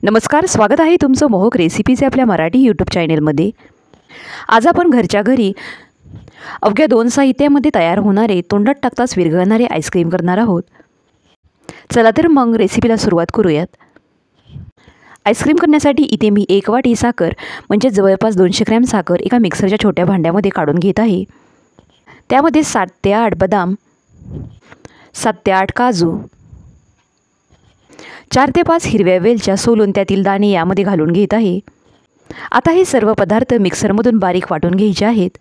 नमस्कार, स्वागत आहे तुमचं मोहक रेसिपीचे आपल्या मराठी यूट्यूब चॅनेलमध्ये। आज आपण घरच्या घरी अवघ्या 2 साहित्यामध्ये तयार होणारे तोंडात टाकताच विरघळणारे आईस्क्रीम करणार आहोत। चला तर मग रेसिपीला सुरुवात करूयात। आईस्क्रीम करण्यासाठी इथे मी 1 वाटी साखर म्हणजे जवळपास 200 ग्रॅम साखर एका मिक्सरच्या छोट्या भांड्यामध्ये काढून घेत आहे। त्यामध्ये 7 ते 8 बदाम, 7 ते 8 काजू, 4 ते 5 हिरव्या वेलच्या सोलून त्यातील दाणे यामध्ये घालून घेत आहे। आता हे सर्व पदार्थ मिक्सरमधून बारीक वाटून घ्यायचे आहेत।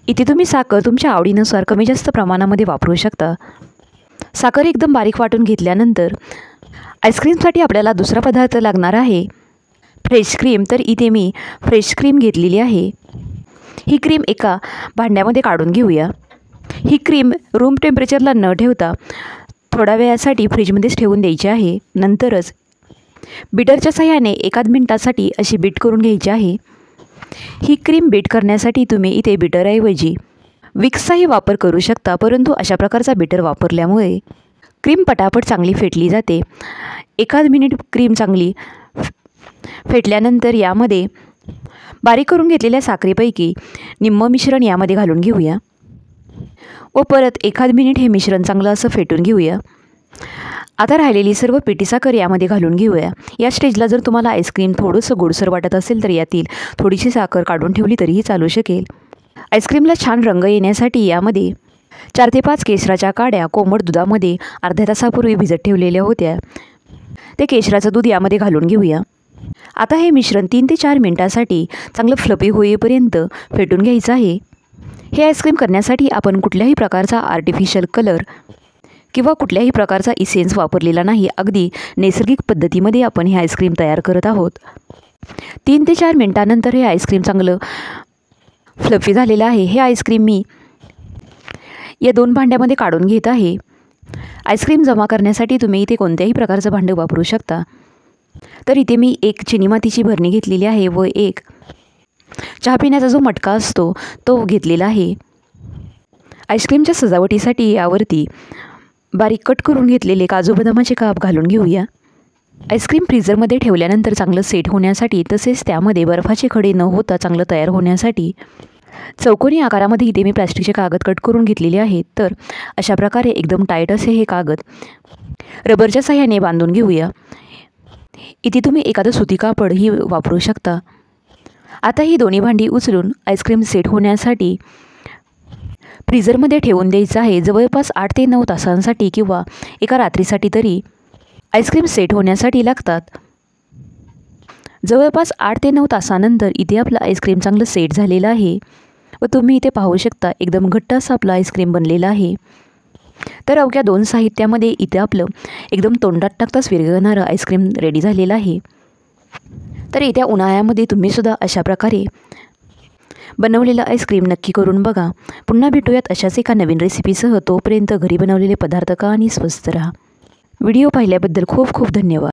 इथे तुम्ही साखर तुमच्या आवडीनुसार कमी जास्त प्रमाणामध्ये वापरू शकता। साखर एकदम बारीक वाटून घेतल्यानंतर आईस्क्रीमसाठी आपल्याला दुसरा पदार्थ लागणार आहे फ्रेश क्रीम। तर इथे मी फ्रेश क्रीम घेतलेली आहे। ही क्रीम एका भांड्यामध्ये काढून घेऊया। ही क्रीम रूम टेम्परेचरला न ठेवता थोड्या वेळासाठी फ्रीजमध्येच ठेवून द्यायची आहे। नंतरच बीटरच्या सहाय्याने 1 मिनिटासाठी अशी बीट करून घ्यायची आहे। ही क्रीम बीट करण्यासाठी तुम्ही इथे बीटरऐवजी विक्सचाही वापर करू शकता, परंतु अशा प्रकारचा बीटर वापरल्यामुळे क्रीम पटापट चांगली फेटली जाते। 1 मिनिट क्रीम चांगली फेटल्यानंतर यामध्ये बारीक करून घेतलेल्या साखरेपैकी निम्म मिश्रण यामध्ये घालून घेऊया व परत 1 मिनिट हे मिश्रण चांगलं असं फेटून घेऊया। आता राहिलेली सर्व पिठी साखर यामध्ये घालून घेऊया। या स्टेजला जर तुम्हाला आईस्क्रीम थोडंसं गोडसर वाटत असेल तर यातील थोडीशी साखर काढून ठेवली तरीही चालू शकेल। आईस्क्रीमला छान रंग येण्यासाठी यामध्ये 4 ते 5 केशराच्या काड्या कोमट दुधामध्ये अर्ध्या तासापूर्वी भिजत ठेवलेल्या होत्या। ते केशराचं दूध यामध्ये घालून घेऊया। आता हे मिश्रण 3 ते 4 मिनिटांसाठी चांगलं फ्लफी होईपर्यंत फेटून घ्यायचं आहे। हे आईस्क्रीम करण्यासाठी आपण कुठल्याही प्रकारचा आर्टिफिशियल कलर किंवा कुठल्याही प्रकारचा इसेन्स वापरलेला नाही। अगदी नैसर्गिक पद्धतीमध्ये आपण हे आईस्क्रीम तयार करत आहोत। 3 ते 4 मिनिटांनंतर हे आईस्क्रीम चांगलं फ्लफी झालेलं आहे। हे आईस्क्रीम मी या 2 भांड्यामध्ये काढून घेत आहे। आईस्क्रीम जमा करण्यासाठी तुम्ही इथे कोणत्याही प्रकारचं भांडं वापरू शकता। तर इथे मी 1 चिनीमातीची भरणी घेतलेली आहे व 1 चहा पिण्याचा जो मटका असतो तो घेतलेला आहे। आईस्क्रीमच्या सजावटीसाठी यावरती बारीक कट करून घेतलेले काजू बदामाचे काप घालून घेऊया। आईस्क्रीम फ्रीझरमध्ये ठेवल्यानंतर चांगलं सेट होण्यासाठी तसेच त्यामध्ये बर्फाचे खडे न होता चांगलं तयार होण्यासाठी चौकोनी आकारामध्ये इथे मी प्लास्टिकचे कागद कट करून घेतलेले आहेत। तर अशा प्रकारे एकदम टाईट असे हे कागद रबरच्या सहाय्याने बांधून घेऊया। इथे तुम्ही एखादं सुती कापड ही वापरू शकता। आता ही दोन्ही भांडी उचलून आईस्क्रीम सेट होण्यासाठी फ्रीझरमध्ये ठेवून द्यायचं आहे। जवळपास 8 ते 9 तासांसाठी किंवा एका रात्रीसाठी तरी आईस्क्रीम सेट होण्यासाठी लागतात। जवळपास 8 ते 9 तासानंतर इथे आपलं आईस्क्रीम चांगलं सेट झालेलं आहे व तुम्ही इथे पाहू शकता एकदम घट्ट असं आपलं आईस्क्रीम बनलेलं आहे। तर अवघ्या 2 साहित्यामध्ये इथे आपलं एकदम तोंडात टाकताच विरघळणारं आईस्क्रीम रेडी झालेलं आहे। तर येत्या उन्हाळ्यामध्ये तुम्हीसुद्धा अशा प्रकारे बनवलेलं आईस्क्रीम नक्की करून बघा। पुन्हा भेटूयात अशाच एका नवीन रेसिपीसह। तोपर्यंत घरी बनवलेले पदार्थ खा आणि स्वस्थ राहा। व्हिडिओ पाहिल्याबद्दल खूप खूप धन्यवाद।